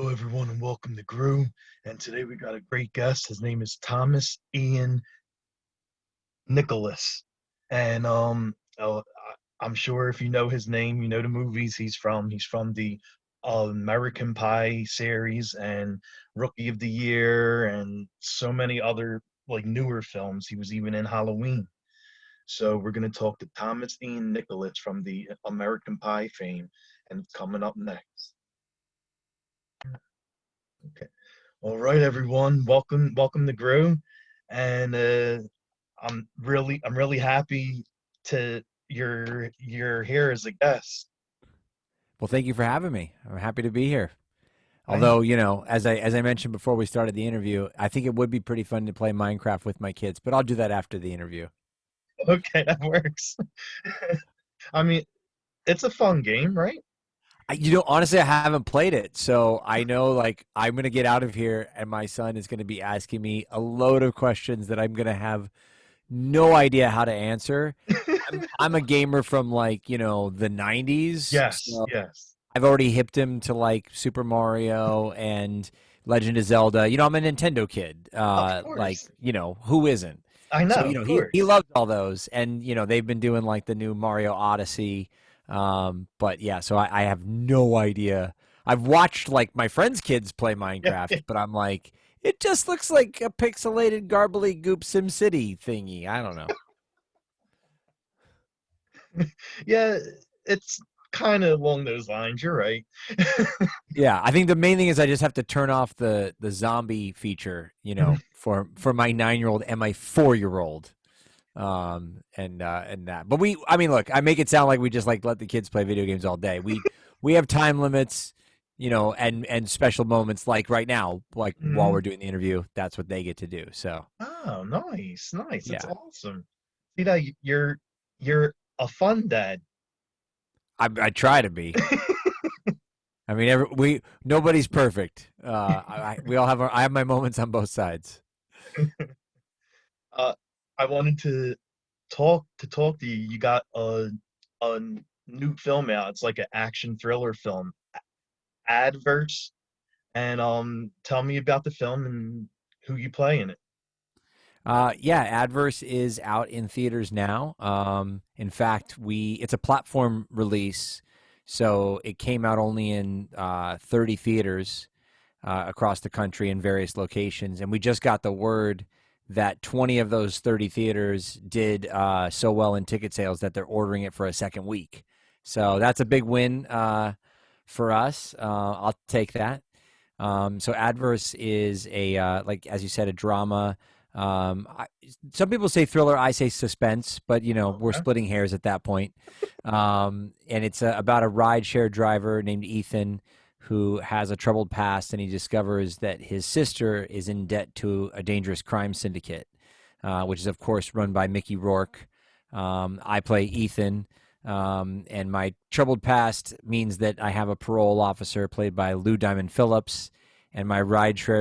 Hello, everyone, and welcome to Gru. And today we got a great guest. His name is Thomas Ian Nicholas. And I'm sure if you know his name, you know the movies he's from. He's from the American Pie series and Rookie of the Year and so many other like newer films. He was even in Halloween. So we're going to talk to Thomas Ian Nicholas from the American Pie fame, and it's coming up next. Okay. All right, everyone. Welcome to Grow, and I'm really happy to you're here as a guest. Well, thank you for having me. I'm happy to be here. Thank Although, as I mentioned before we started the interview, I think it would be pretty fun to play Minecraft with my kids, but I'll do that after the interview. you. Okay, that works. I mean, it's a fun game, right? Honestly, I haven't played it, so I know like I'm gonna get out of here, and my son is gonna be asking me a load of questions that I'm gonna have no idea how to answer. I'm a gamer from the '90s, Yes, so yes. I've already hipped him to like Super Mario and Legend of Zelda. I'm a Nintendo kid. Of course. Who isn't? I know, So, of he course. loves all those. And, they've been doing like the new Mario Odyssey. But yeah, so I have no idea. I've watched like my friends' kids play Yeah, Minecraft, but I'm like, it just looks like a pixelated garbly goop SimCity thingy. I don't know. yeah. It's kind of along those lines. You're right. Yeah, I think the main thing is I just have to turn off the zombie feature, for my 9-year-old and my 4-year-old, and that. But I mean, look, I make it sound like we just like let the kids play video games all day. We have time limits, and special moments like right now, like while we're Mhm. doing the interview, that's what they get to do. So Oh, nice, nice. That's yeah, awesome. See that you're a fun dad. I try to be. I mean, nobody's perfect. We all have I have my moments on both sides. Uh, I wanted to talk to you. You got a new film out. It's like an action thriller film, Adverse, and tell me about the film and who you play in it. Yeah, Adverse is out in theaters now. In fact, it's a platform release, so it came out only in 30 theaters across the country in various locations, and we just got the word that 20 of those 30 theaters did so well in ticket sales that they're ordering it for a second week. So that's a big win for us. I'll take that. So Adverse is like as you said, a drama. Some people say thriller, I say suspense, but we're Okay. splitting hairs at that point. And it's about a rideshare driver named Ethan who has a troubled past, and he discovers that his sister is in debt to a dangerous crime syndicate, which is of course run by Mickey Rourke. I play Ethan. And my troubled past means that I have a parole officer played by Lou Diamond Phillips, and my sleazy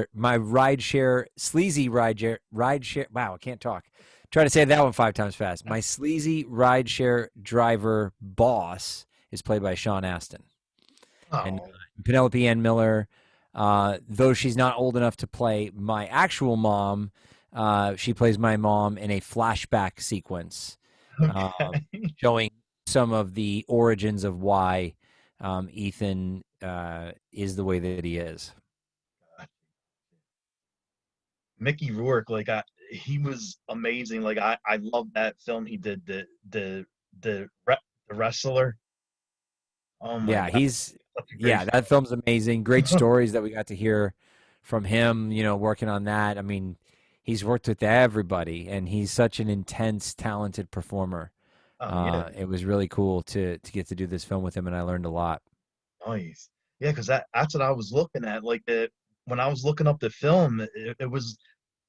rideshare. Wow, I can't talk. Try to say that one 5 times fast. My sleazy rideshare driver boss is played by Sean Astin, and Oh, Penelope Ann Miller. Though she's not old enough to play my actual mom, she plays my mom in a flashback sequence, showing some of the origins of why Ethan is the way that he is. Mickey Rourke, he was amazing. I love that film he did, the wrestler. Oh my Yeah, God, he's such a great yeah, that film's amazing. Great film. stories that we got to hear from him, working on that. I mean, he's worked with everybody and he's such an intense, talented performer. Oh yeah, It was really cool to get to do this film with him, and I learned a lot. nice. Yeah, because that's what I was looking at. When I was looking up the film, it was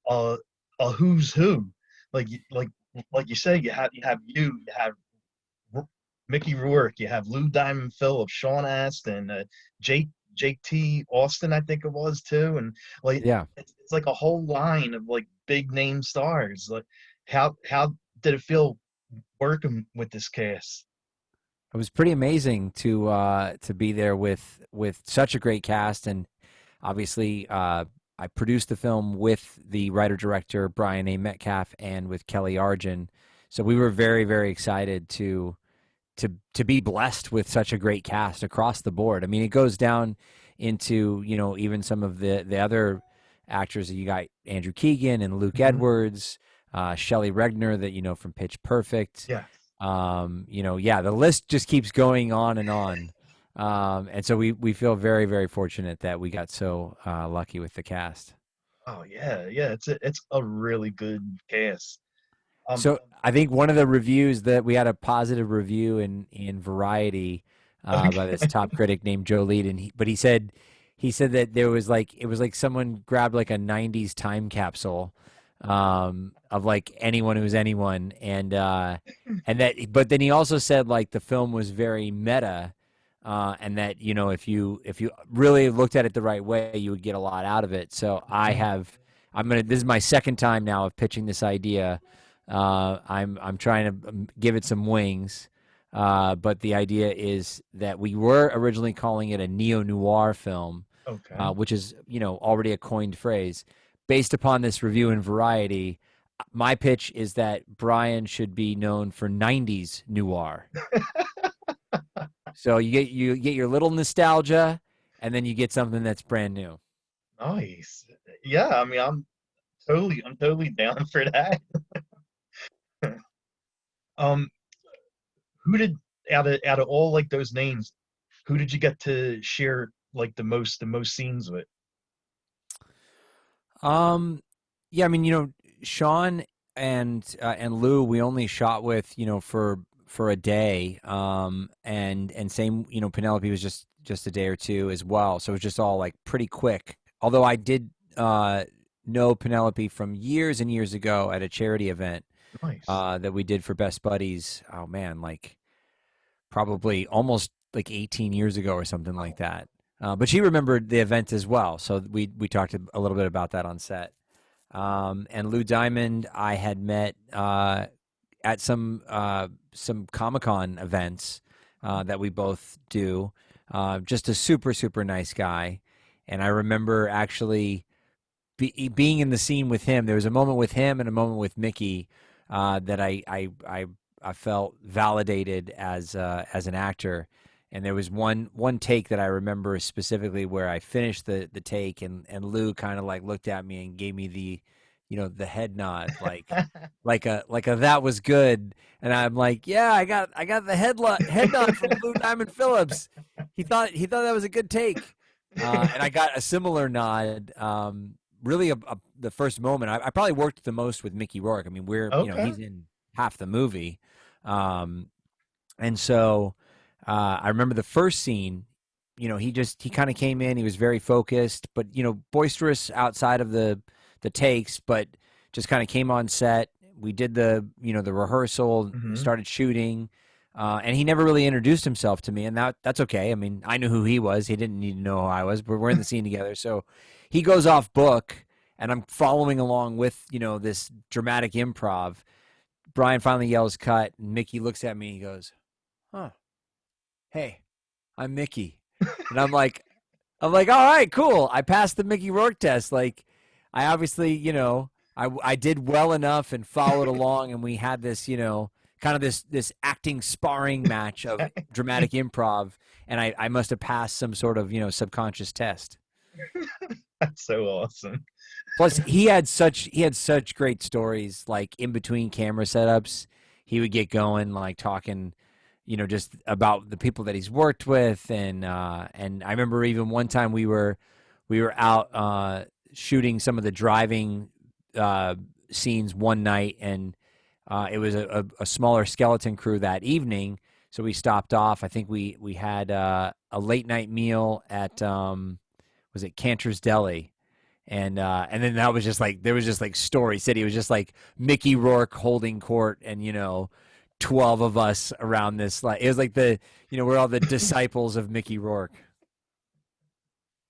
a a who's who. Like you- like like you say, you have R- Mickey Rourke, you have Lou Diamond Phillips, Sean Astin, JT Austin, I think it was too, and like Yeah. it's like a whole line of like big name stars. Like how did it feel working with this cast? It was pretty amazing to be there with such a great cast, and obviously, I produced the film with the writer director Brian A. Metcalf and with Kelly Arjun. So we were very, very excited to be blessed with such a great cast across the board. I mean, it goes down into, even some of the other actors. You got Andrew Keegan and Luke Hmm. Edwards, Shelley Regner that you know from Pitch Perfect. Yes. Yeah, the list just keeps going on and on. And so we feel very, very fortunate that we got so lucky with the cast. Oh yeah, yeah. It's a really good cast. Um. So I think one of the reviews that we had a positive review in Variety by this Okay. top critic named Joe Lead, and but he said that there was like it was like someone grabbed like a '90s time capsule of like anyone who's anyone, and that, but then he also said like the film was very meta. And that if you really looked at it the right way, you would get a lot out of it. So Mhm. this is my second time now of pitching this idea. I'm trying to give it some wings, but the idea is that we were originally calling it a neo noir film, Okay. which is already a coined phrase. Based upon this review in Variety, my pitch is that Brian should be known for '90s noir. So you get your little nostalgia, and then you get something that's brand new. Nice. Yeah. I mean, I'm totally down for that. Um. Who did out of all like those names, who did you get to share like the most scenes with? Um, yeah, I mean, Sean and Lou, we only shot with, for a day. And same, Penelope was just a day or two as well. So it was just all like pretty quick. Although I did know Penelope from years and years ago at a charity event Nice. that we did for Best Buddies. Oh man, like probably almost like 18 years ago or something like Oh, that. But she remembered the event as well. So we talked a little bit about that on set. And Lou Diamond, I had met at some Comic Con events that we both do. Just a super super nice guy, and I remember actually being in the scene with him. There was a moment with him and a moment with Mickey that I felt validated as an actor. And there was one take that I remember specifically where I finished the take, and Lou kind of like looked at me and gave me the head nod, like a that was good. And I'm like, yeah, I got the head nod from Lou Diamond Phillips. He thought that was a good take. And I got a similar nod. Really, the first moment, I probably worked the most with Mickey Rourke. I mean, okay. he's in half the movie. Um, and so I remember the first scene. He kind of came in. He was very focused, but boisterous outside of the takes, but just kind of came on set. We did the rehearsal, Hmm. started shooting, and he never really introduced himself to me, and that's okay. I mean, I knew who he was. He didn't need to know who I was, but we're in the scene together. So he goes off book, and I'm following along with this dramatic improv. Brian finally yells cut, and Mickey looks at me. And he goes, "Huh? Hey, I'm Mickey," and I'm like, all right, cool. I passed the Mickey Rourke test. Like, I obviously, I did well enough and followed along, and we had this, kind of this acting sparring match of dramatic improv, and I must have passed some sort of subconscious test. That's so awesome. Plus, he had such great stories, like in between camera setups. He would get going, like talking, just about the people that he's worked with, and I remember even one time we were out shooting some of the driving uh, scenes one night, and it was a smaller skeleton crew that evening. So we stopped off. I think we had a late night meal at was it Cantor's Deli, and then that was just like there was just like Story City. It was just like Mickey Rourke holding court, and 12 of us around this. Like it was like we're all the disciples of Mickey Rourke.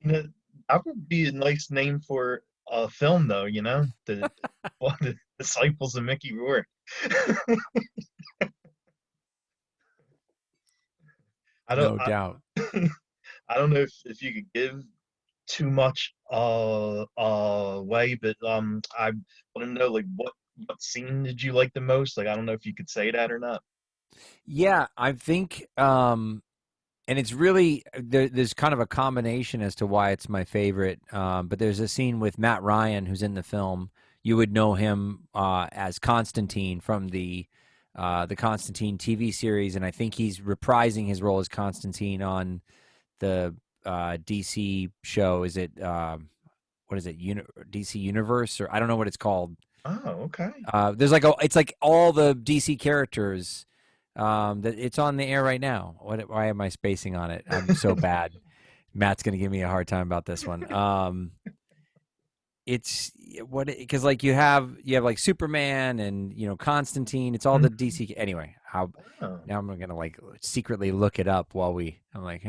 You know, that would be a nice name for a film, though. Well, the Disciples of Mickey Rourke. I don't. No doubt. I don't know if you could give too much away, but I want to know like what scene did you like the most? Like I don't know if you could say that or not. Yeah, I think and it's really there's kind of a combination as to why it's my favorite. But there's a scene with Matt Ryan who's in the film. You would know him as Constantine from the Constantine TV series, and I think he's reprising his role as Constantine on the DC show. Is it what is it? DC Universe, or I don't know what it's called. Oh, okay. There's like it's like all the DC characters. That it's on the air right now. Why am I spacing on it? I'm so bad. Matt's gonna give me a hard time about this one. It's what because like you have like Superman and Constantine. It's all the Mhm. DC. Anyway, how Oh. now I'm gonna like secretly look it up while I'm like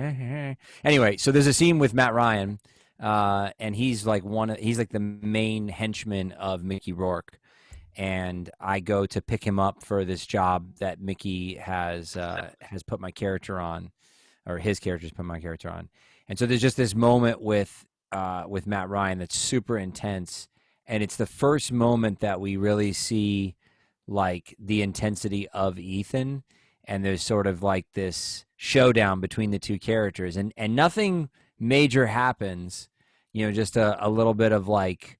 anyway. So there's a scene with Matt Ryan, and he's like the main henchman of Mickey Rourke, and I go to pick him up for this job that Mickey has put my character on, or his character's put my character on. And so there's just this moment with Matt Ryan that's super intense, and it's the first moment that we really see like the intensity of Ethan, and there's sort of like this showdown between the two characters, and nothing major happens, just a little bit of like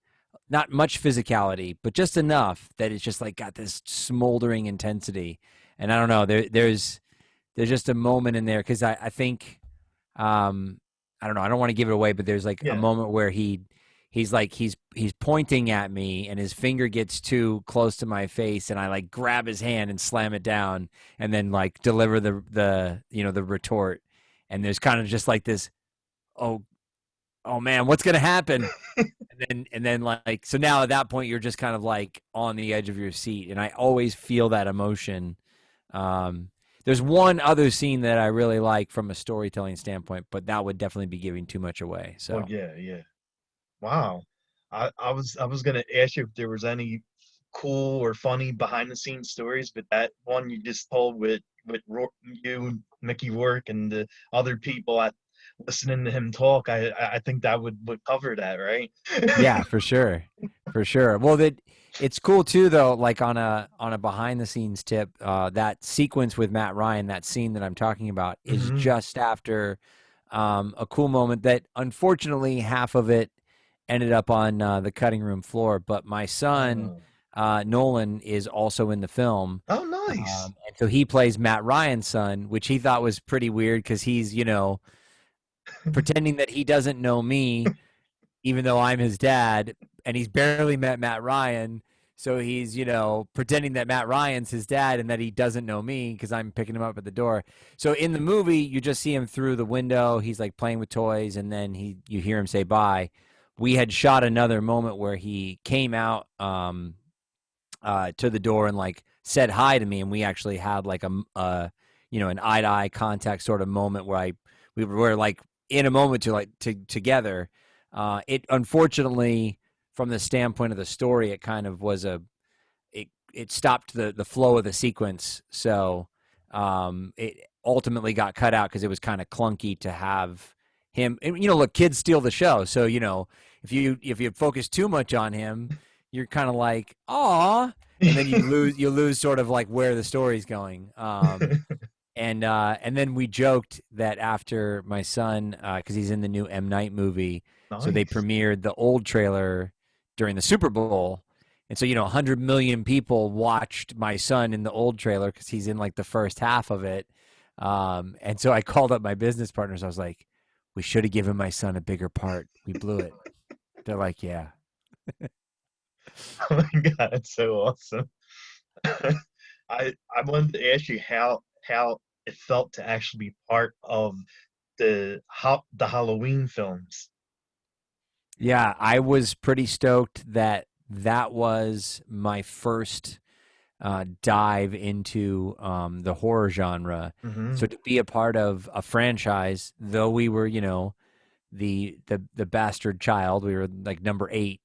not much physicality, but just enough that it's just like got this smoldering intensity. And I don't know, there's just a moment in there because I think um, I don't know, I don't want to give it away, but there's like a Yeah. moment where he's pointing at me and his finger gets too close to my face and I like grab his hand and slam it down and then like deliver the retort. And there's kind of just like this, oh oh man, what's gonna happen? And then like so now at that point you're just kind of like on the edge of your seat, and I always feel that emotion. um there's one other scene that I really like from a storytelling standpoint, but that would definitely be giving too much away, Well, so yeah, yeah. Wow. I was gonna ask you if there was any cool or funny behind the scenes stories, but that one you just told with you, Mickey Rourke, and the other people at listening to him talk, I think that would cover that, right? yeah, for sure, for sure. Well, that it's cool too, though. Like on a behind the scenes tip, that sequence with Matt Ryan, that scene that I'm talking about, is Hmm. just after a cool moment that unfortunately half of it ended up on the cutting room floor. But my son Oh. Nolan is also in the film, Oh, nice. and so he plays Matt Ryan's son, which he thought was pretty weird because he's pretending that he doesn't know me even though I'm his dad, and he's barely met Matt Ryan. So he's, pretending that Matt Ryan's his dad and that he doesn't know me because I'm picking him up at the door. So in the movie, you just see him through the window. He's like playing with toys, and then you hear him say bye. We had shot another moment where he came out to the door and like said hi to me, and we actually had like an eye to eye contact sort of moment where we were like in a moment together. It unfortunately, from the standpoint of the story, it kind of was it stopped the flow of the sequence, so it ultimately got cut out because it was kind of clunky to have him. And, look, kids steal the show, so if you focus too much on him, you're kind of like, "Aw," and then you lose sort of like where the story's going. And then we joked that after my son, because he's in the new M Night movie, so they Nice. premiered the old trailer during the Super Bowl, and so 100 million people watched my son in the old trailer because he's in like the first half of it. And so I called up my business partners. I was like, "We should have given my son a bigger part. We blew it." They're like, "Yeah." Oh my God, that's so awesome. I wanted to ask you how it felt to actually be part of the Halloween films. Yeah, I was pretty stoked that that was my first dive into the horror genre. Hmm. So to be a part of a franchise, though we were, the bastard child, we were like number 8.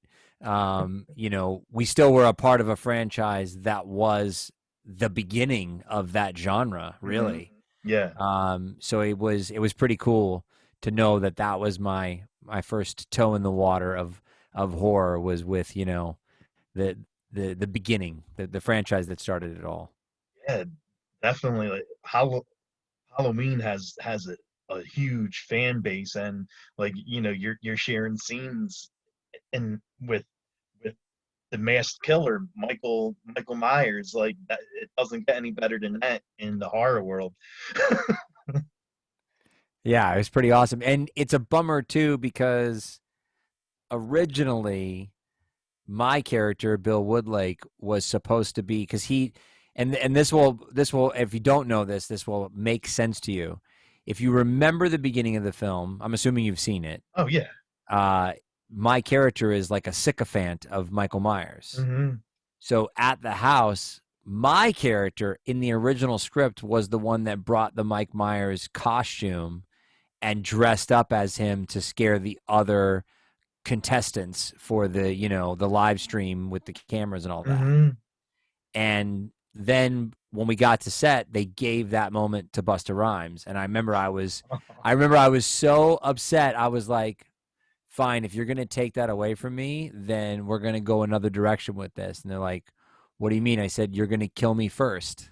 We still were a part of a franchise that was the beginning of that genre, Hmm. really. Yeah. So it was pretty cool to know that that was my first toe in the water of horror was with the the beginning, the franchise that started it all. Yeah, definitely. Like Halloween has a huge fan base, and like you're sharing scenes and with the masked killer, Michael Myers. Like that, it doesn't get any better than that in the horror world. Yeah, it was pretty awesome, and it's a bummer too because originally my character Bill Woodlake was supposed to be because he and this will if you don't know this will make sense to you. If you remember the beginning of the film, I'm assuming you've seen it. Oh yeah. Uh, my character is like a sycophant of Michael Myers. Hmm. So at the house, my character in the original script was the one that brought the Mike Myers costume and dressed up as him to scare the other contestants for the live stream with the cameras and all that. Hmm. And then when we got to set, they gave that moment to Busta Rhymes, and I remember I was so upset. I was like, "Fine, if you're going to take that away from me, then we're going to go another direction with this." And they're like, "What do you mean?" I said, "You're going to kill me first."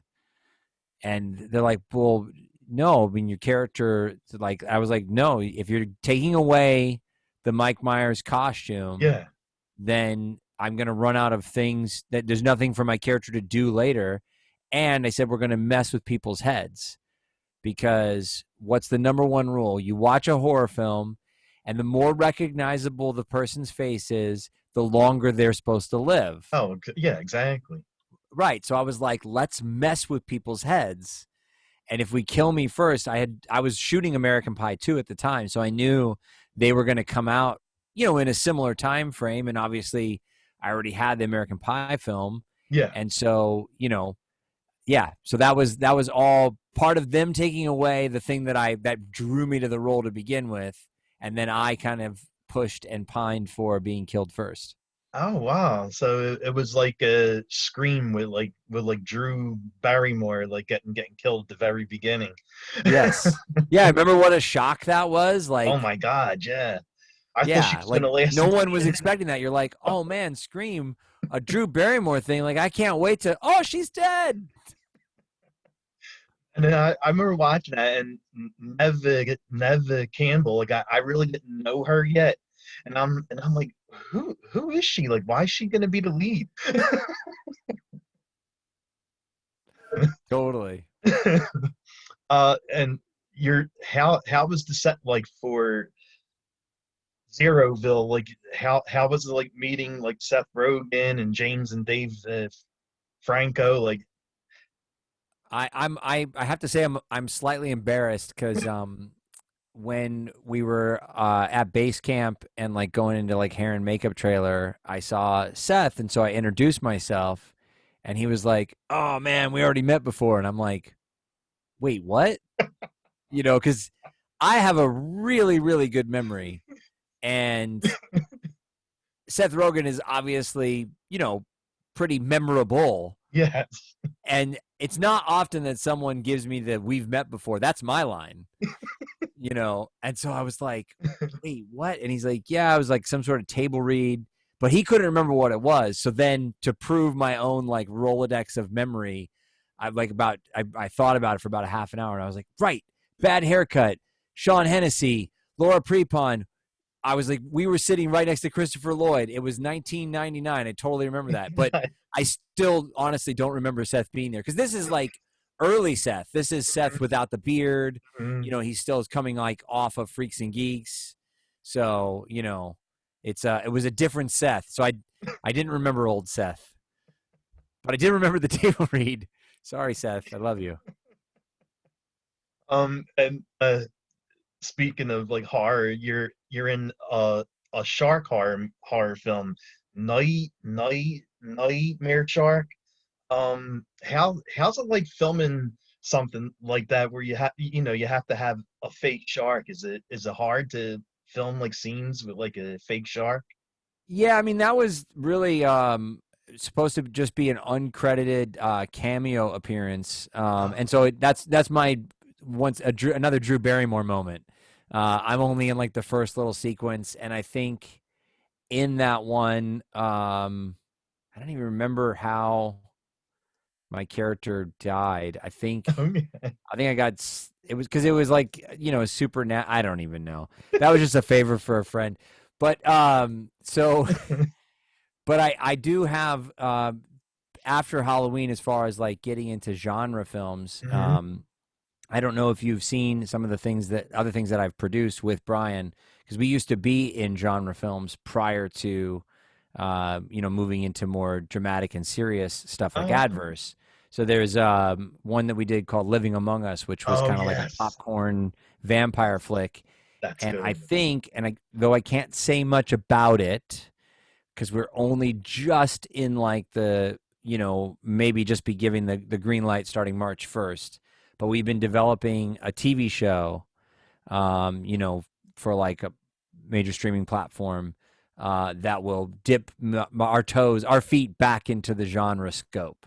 And they're like, "Well, no, I mean your character." Like I was like, "No, if you're taking away the Mike Myers costume, Yeah. then I'm going to run out of things that there's nothing for my character to do later." And I said, we're going to mess with people's heads because what's the number one rule? You watch a horror film, and the more recognizable the person's face is, the longer they're supposed to live. Oh yeah, exactly. Right. So I was like, let's mess with people's heads. And if we kill me first, I was shooting American Pie 2 at the time, so I knew they were going to come out, in a similar time frame. And obviously, I already had the American Pie film, Yeah. and so yeah. So that was all part of them taking away the thing that drew me to the role to begin with, and then I kind of pushed and pined for being killed first. Oh wow. So it was like a Scream with like Drew Barrymore like getting killed at the very beginning. Yes. Yeah. I remember what a shock that was. Oh Like, my God, yeah. I thought she yeah, was like gonna last no one until was the end. expecting that. You're like, oh man, Scream, a Drew Barrymore thing. Like, I can't wait to. Oh, she's dead. And then I remember watching that, and Neve Campbell, like I really didn't know her yet, and I'm like, who is she? Like, why is she gonna be the lead? Totally. And how was the set like for Zeroville? Like, how was it like meeting like Seth Rogen and James and Dave Franco? Like, I have to say I'm slightly embarrassed because when we were at base camp and like going into like hair and makeup trailer, I saw Seth, and so I introduced myself, and he was like, "Oh man, we already met before," and I'm like, "Wait, what?" Because I have a really really good memory, and Seth Rogen is obviously pretty memorable, yeah. and it's not often that someone gives me the "we've met before." That's my line. And so I was like, wait, what? And he's like, yeah, I was like some sort of table read, but he couldn't remember what it was. So then to prove my own like Rolodex of memory, I thought about it for about a half an hour, and I was like, right, bad haircut, Sean Hennessy, Laura Prepon. I was like, we were sitting right next to Christopher Lloyd. It was 1999. I totally remember that. But I still honestly don't remember Seth being there because this is like early Seth. This is Seth without the beard. Mhm. He still is coming like off of Freaks and Geeks. So, it was a different Seth. So I didn't remember old Seth, but I did remember the table read. Sorry, Seth. I love you. And speaking of like horror, you're in a shark horror film, Nightmare Shark. How's it like filming something like that where you have to have a fake shark? Is it hard to film like scenes with like a fake shark? Yeah, I mean that was really supposed to just be an uncredited cameo appearance, Oh, and so that's my another Drew Barrymore moment. I'm only in like the first little sequence, and I think in that one, I don't even remember how my character died. Okay. I think I got it was because it was like a super I don't even know. That was just a favor for a friend. But so but I do have after Halloween, as far as like getting into genre films. Hmm. I don't know if you've seen some of the other things that I've produced with Brian, because we used to be in genre films prior to moving into more dramatic and serious stuff like Oh, Adverse. So there's one that we did called Living Among Us, which was oh kind of like a yes, popcorn vampire flick. that's And I good. think, though I can't say much about it, because we're only just in like maybe just be giving the green light starting March 1st. But we've been developing a TV show, for like a major streaming platform that will dip our feet back into the genre scope.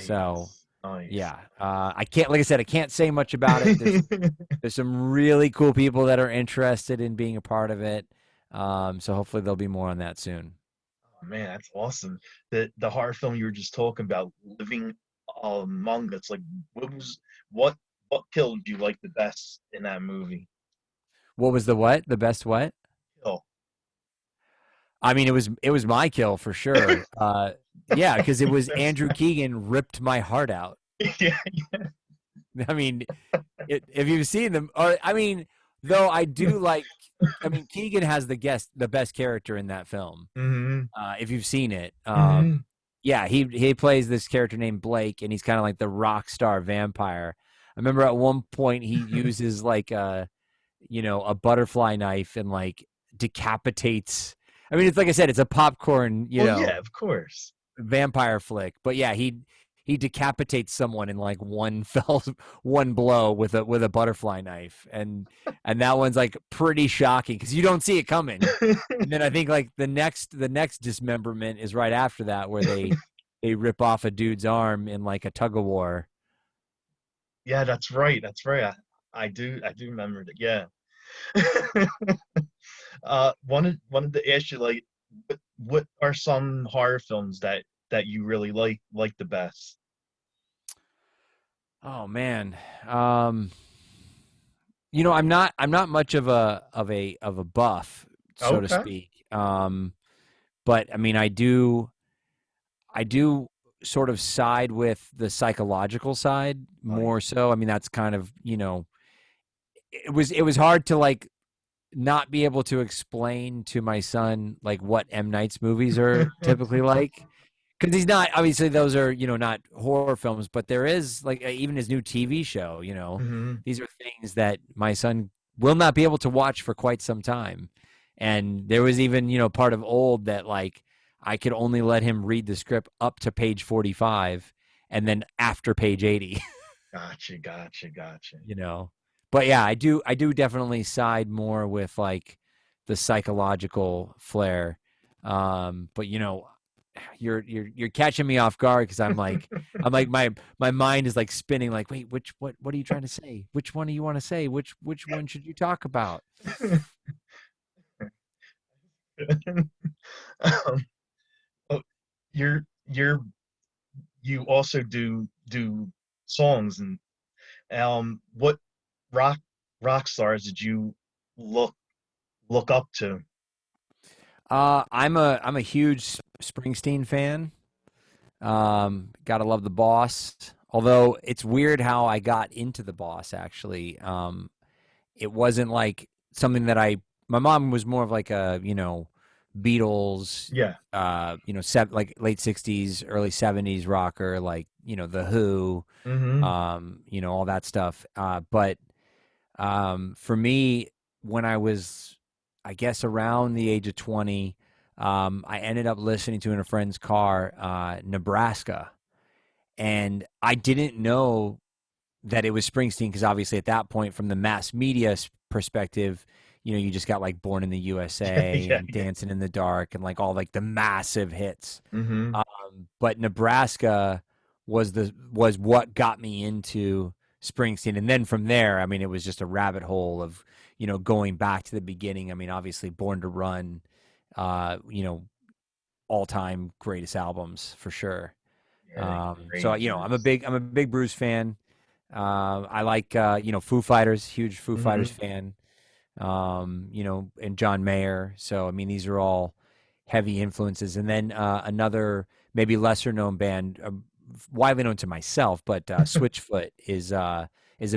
So, Nice, nice. yeah, I can't, like I said, I can't say much about it. There's some really cool people that are interested in being a part of it. So hopefully there'll be more on that soon. Man, that's awesome. The horror film you were just talking about, Living Among Us, like what was what what killed you like the best in that movie? What was the what? The best what? Kill. I mean, it was my kill for sure. Yeah, because it was That's Andrew Keegan ripped my heart out. yeah. I mean, if you've seen them, or I mean, though I do like. I mean, Keegan has the best character in that film. Hmm. If you've seen it, Hmm. yeah, he plays this character named Blake, and he's kind of like the rock star vampire. I remember at one point he uses like a butterfly knife and like decapitates. I mean, it's like I said, it's a popcorn, Well, yeah, of course. vampire flick. But yeah, he decapitates someone in like one blow with a butterfly knife, and that one's like pretty shocking because you don't see it coming. And then I think like the next dismemberment is right after that, where they rip off a dude's arm in like a tug of war. Yeah, that's right. That's right. I do remember that. Yeah. Wanted to ask you like what are some horror films that you really like the best? Oh man. Um I'm not much of a buff, so to Okay. speak. But I mean I do sort of side with the psychological side more Nice. so. I mean that's kind of, it was hard to like not be able to explain to my son like what M Night's movies are typically like, because he's not, obviously those are not horror films, but there is like even his new TV show. Hmm. These are things that my son will not be able to watch for quite some time. And there was even part of Old that like I could only let him read the script up to page 45, and then after page 80. Gotcha, gotcha, gotcha. you know but yeah, I do definitely side more with like the psychological flair. But you're catching me off guard, because I'm like my mind is like spinning, like, wait, what are you trying to say? Which one do you want to say? Which one should you talk about? um, oh, you're you also do songs and what rock rock stars did you look look up to? I'm a huge Springsteen fan. Gotta love the Boss. Although it's weird how I got into the Boss, actually. It wasn't like something that my mom was more of like a, Beatles, Yeah. like late 60s, early 70s rocker, like, The Who, Hmm. all that stuff. But for me, when I was, I guess, around the age of 20, I ended up listening to in a friend's car, Nebraska. And I didn't know that it was Springsteen, because obviously at that point, from the mass media perspective, you just got like Born in the USA Yeah, and yeah. Dancing in the Dark and like all like the massive hits. Hmm. But Nebraska was what got me into Springsteen. And then from there, I mean, it was just a rabbit hole of, going back to the beginning. I mean, obviously Born to Run, you know, all time greatest albums for sure. Yeah, So, great choice. I'm a big Bruce fan. I like, Foo Fighters, huge Foo Fighters Hmm. fan. And John Mayer. So, I mean, these are all heavy influences. And then another maybe lesser known band, widely known to myself, but Switchfoot is a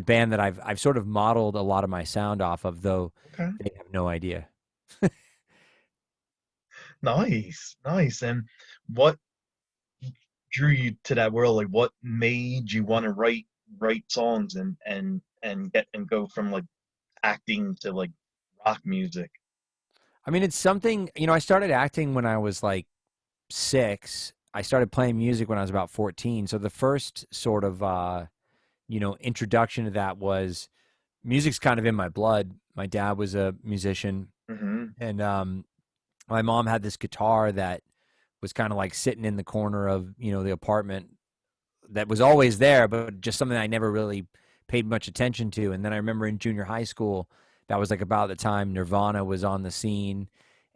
band that I've sort of modeled a lot of my sound off of, though Okay. they have no idea. Nice, nice. And what drew you to that world? Like, what made you want to write songs and get and go from like acting to like rock music? I mean, it's something, I started acting when I was like 6. I started playing music when I was about 14. So the first sort of, introduction to that was music's kind of in my blood. My dad was a musician, Hmm. and my mom had this guitar that was kind of like sitting in the corner of the apartment that was always there, but just something I never really paid much attention to. And then I remember in junior high school, that was like about the time Nirvana was on the scene,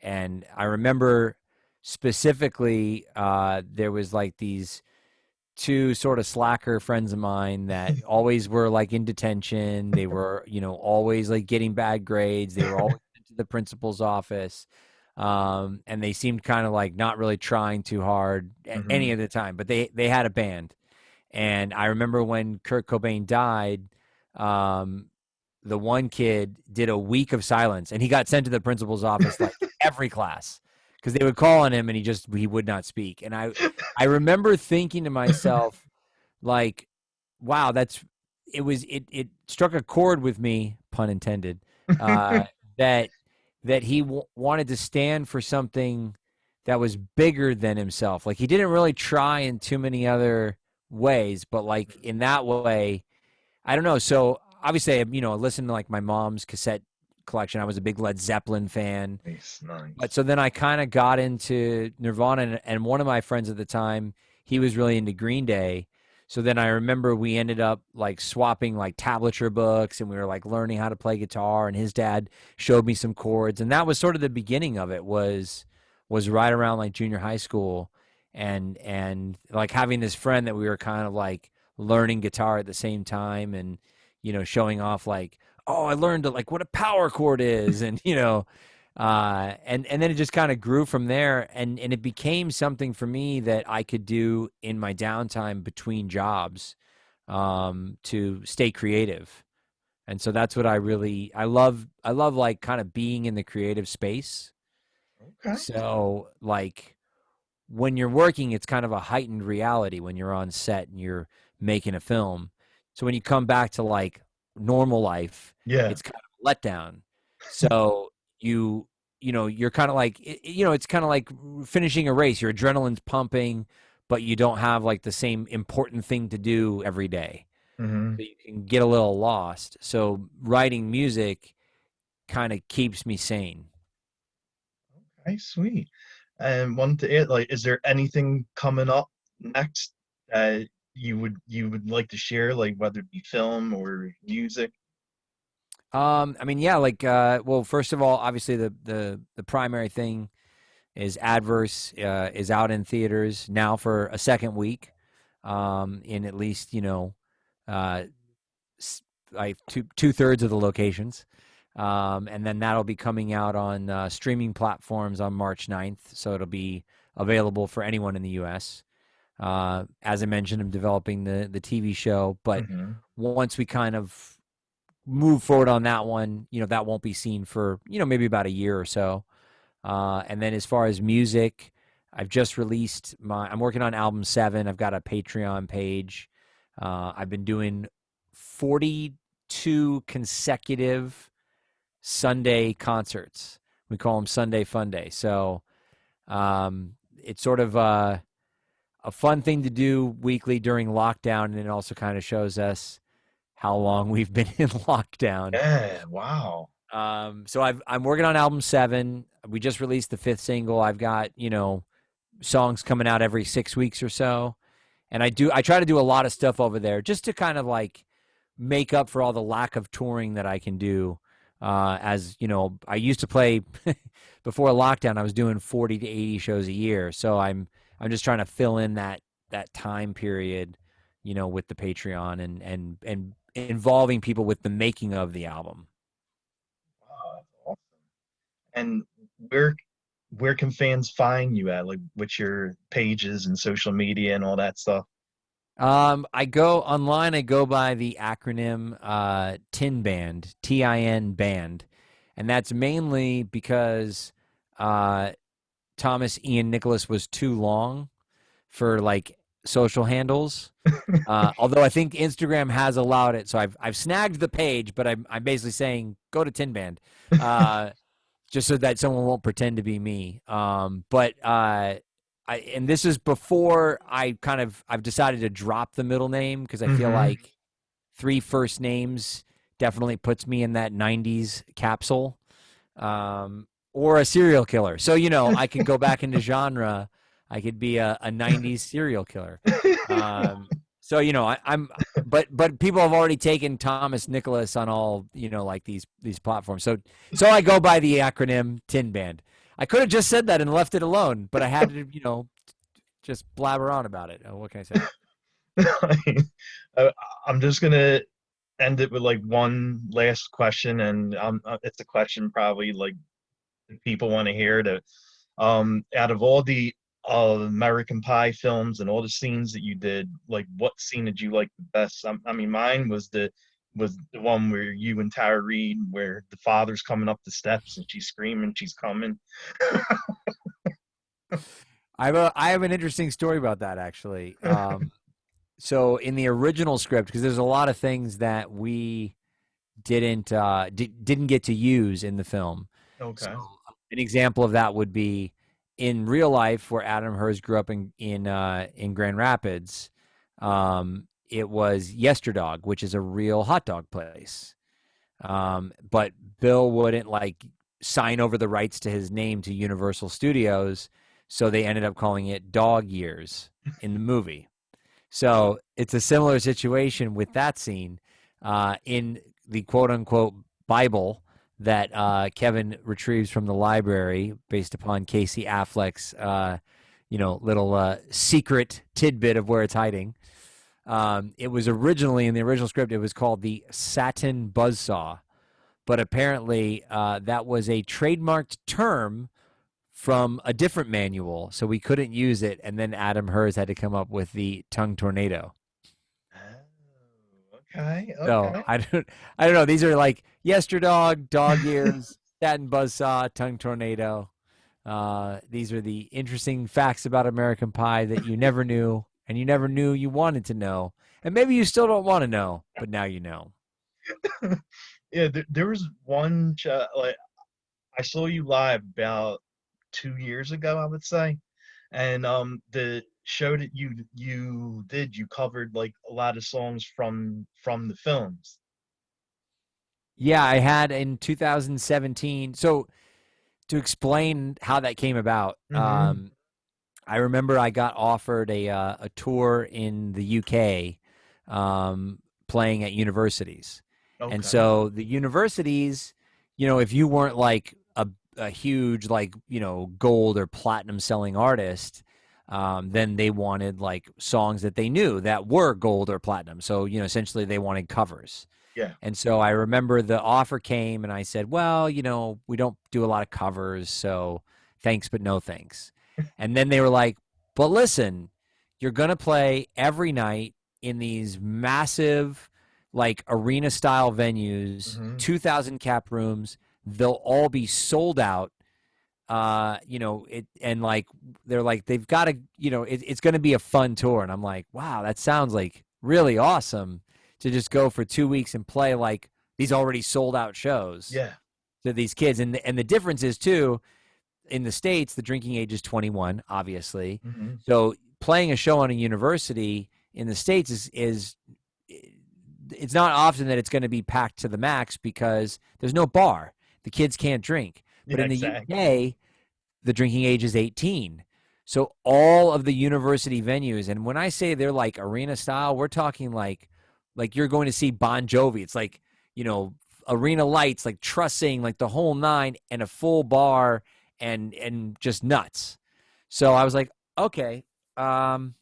and I remember specifically there was like these two sort of slacker friends of mine that always were like in detention. They were, always like getting bad grades. They were always into the principal's office. And they seemed kind of like not really trying too hard any Hmm. of the time, but they had a band. And I remember when Kurt Cobain died, um, the one kid did a week of silence and he got sent to the principal's office like every class because they would call on him and he would not speak. And I remember thinking to myself, like, wow, it struck a chord with me, pun intended, uh, that he wanted to stand for something that was bigger than himself. Like he didn't really try in too many other ways, but like in that way, I don't know. So obviously, I listened to like my mom's cassette collection. I was a big Led Zeppelin fan. Nice, But nice. so then I kind of got into Nirvana, and one of my friends at the time, he was really into Green Day. So then I remember we ended up like swapping like tablature books, and we were like learning how to play guitar. And his dad showed me some chords, and that was sort of the beginning of it. Was right around like junior high school, and like having this friend that we were kind of like learning guitar at the same time, and showing off like, oh, I learned like what a power chord is, and and then it just kind of grew from there, and it became something for me that I could do in my downtime between jobs, to stay creative. And so that's what I love like kind of being in the creative space. Okay. So like when you're working, it's kind of a heightened reality when you're on set and you're making a film. So when you come back to like normal life, Yeah. it's kind of a letdown. So you you're kind of like it's kind of like finishing a race. Your adrenaline's pumping, but you don't have like the same important thing to do every day. Hmm. So you can get a little lost. So writing music kind of keeps me sane. Okay, sweet. And one to it, like, is there anything coming up next that you would like to share, like whether it be film or music? I mean, yeah, like, well, first of all, obviously the primary thing is Adverse is out in theaters now for a second week, in at least uh, like two thirds of the locations, and then that'll be coming out on streaming platforms on March 9th, so it'll be available for anyone in the U.S. As I mentioned, I'm developing the TV show, but Hmm. once we kind of move forward on that one, that won't be seen for, maybe about a year or so. And then as far as music, I've just released I'm working on album 7. I've got a Patreon page. I've been doing 42 consecutive Sunday concerts. We call them Sunday Fun Day. So it's sort of a fun thing to do weekly during lockdown. And it also kind of shows us how long we've been in lockdown. Yeah, wow. So I'm working on album 7. We just released the 5th single. I've got, songs coming out every 6 weeks or so. And I try to do a lot of stuff over there just to kind of like make up for all the lack of touring that I can do. As you know, I used to play before lockdown. I was doing 40 to 80 shows a year, so I'm just trying to fill in that time period, with the Patreon and involving people with the making of the album. Wow, that's awesome. And where where can fans find you at? Like, what's your pages and social media and all that stuff? I go online. I go by the acronym TIN Band, TIN Band, and that's mainly because uh, Thomas Ian Nicholas was too long for like social handles. Although I think Instagram has allowed it, so I've snagged the page, but I'm basically saying go to Tin Band, uh, just so that someone won't pretend to be me. But and this is before I've decided to drop the middle name because I feel Hmm. like three first names definitely puts me in that '90s capsule, or a serial killer. So I could go back into genre. I could be a '90s serial killer. Um, so but people have already taken Thomas Nicholas on all like these platforms. So I go by the acronym Tin Band. I could have just said that and left it alone, but I had to just blabber on about it. What can I say? I- I'm just gonna end it with like one last question, and it's a question probably like people want to hear. To Out of all the American Pie films and all the scenes that you did, like what scene did you like the best? I mean, mine was the one where you and Tara Reid, where the father's coming up the steps and she's screaming, she's coming. I have an interesting story about that actually. So in the original script, because there's a lot of things that we didn't get to use in the film. So Okay. an example of that would be in real life, where Adam Hers grew up in Grand Rapids. It was Yesterdog, which is a real hot dog place. But Bill wouldn't like sign over the rights to his name to Universal Studios, so they ended up calling it Dog Years in the movie. So it's a similar situation with that scene in the quote unquote Bible that Kevin retrieves from the library based upon Casey Affleck's little secret tidbit of where it's hiding. It was originally in the original script, it was called the Satin Buzzsaw, but apparently that was a trademarked term from a different manual, so we couldn't use it. And then Adam Hers had to come up with the tongue tornado. Oh, okay, So okay. I don't know. These are like Yesterdog, Dog Ears, Satin Buzzsaw, Tongue Tornado. These are the interesting facts about American Pie that you never knew, and you never knew you wanted to know, and maybe you still don't want to know, but now you know. Yeah, there was one like I saw you live about 2 years ago, I would say, and the show that you did, you covered like a lot of songs from the films. Yeah, I had in 2017. So to explain how that came about, Hmm. I remember I got offered a tour in the UK, playing at universities, and Okay. so the universities, if you weren't like a huge like gold or platinum selling artist, then they wanted like songs that they knew that were gold or platinum. So essentially they wanted covers. Yeah. And so I remember the offer came and I said, well, we don't do a lot of covers, so thanks, but no thanks. And then they were like, but listen, you're going to play every night in these massive, like arena style venues, Hmm. 2,000 cap rooms. They'll all be sold out. And like, they're like, they've got to, it's going to be a fun tour. And I'm like, wow, that sounds like really awesome to just go for 2 weeks and play like these already sold out shows Yeah. to these kids. And the difference is too, in the States, the drinking age is 21, obviously. Hmm. So playing a show on a university in the States is it's not often that it's going to be packed to the max because there's no bar. The kids can't drink. But Yeah, in the exactly. UK, the drinking age is 18. So all of the university venues, and when I say they're like arena style, we're talking like like you're going to see Bon Jovi. It's like, you know, arena lights, like trussing, like the whole nine, and a full bar, and just nuts. So I was like, okay, um,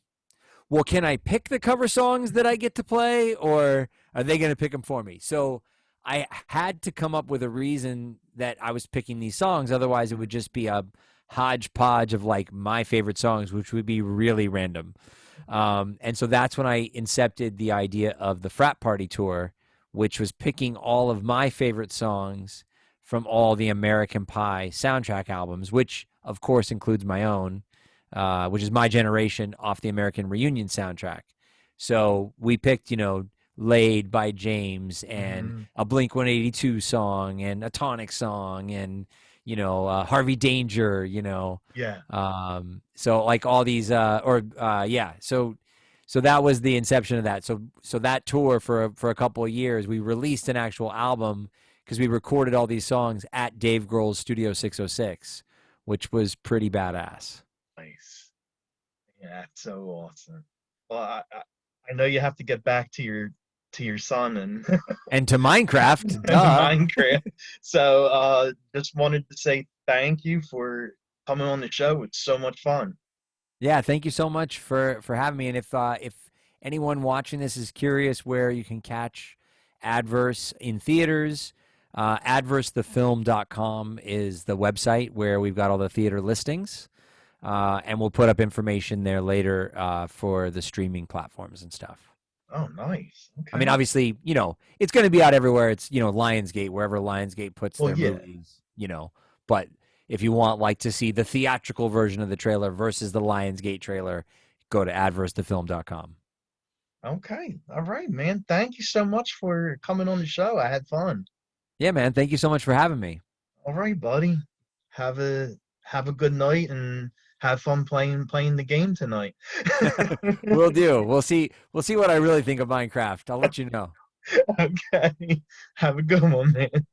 well, can I pick the cover songs that I get to play, or are they going to pick them for me? So I had to come up with a reason that I was picking these songs. Otherwise, it would just be a hodgepodge of like my favorite songs, which would be really random. And so that's when I incepted the idea of the Frat Party Tour, which was picking all of my favorite songs from all the American Pie soundtrack albums, which of course includes my own, which is My Generation off the American Reunion soundtrack. So we picked, you know, Laid by James and Hmm. a Blink 182 song and a Tonic song and, you know, Harvey Danger, you know. Yeah. So like all these, yeah. So that was the inception of that. So that tour for a couple of years, we released an actual album because we recorded all these songs at Dave Grohl's Studio 606, which was pretty badass. Nice. Yeah, that's so awesome. Well, I know you have to get back to your son and And to Minecraft, and duh. Minecraft. So just wanted to say thank you for coming on the show. It's so much fun. Yeah, thank you so much for having me. And if anyone watching this is curious where you can catch Adverse in theaters, adversethefilm.com is the website where we've got all the theater listings. And we'll put up information there later for the streaming platforms and stuff. Oh, nice. I mean, Okay. obviously, you know, it's going to be out everywhere. It's, you know, Lionsgate, wherever Lionsgate puts Well, their yeah. movies, you know. But if you want, like, to see the theatrical version of the trailer versus the Lionsgate trailer, go to adversethefilm.com. Okay. All right, man. Thank you so much for coming on the show. I had fun. Yeah, man. Thank you so much for having me. All right, buddy. Have a have a good night and have fun playing the game tonight. We'll do. We'll see. We'll see what I really think of Minecraft. I'll let you know. Okay. Have a good one, man.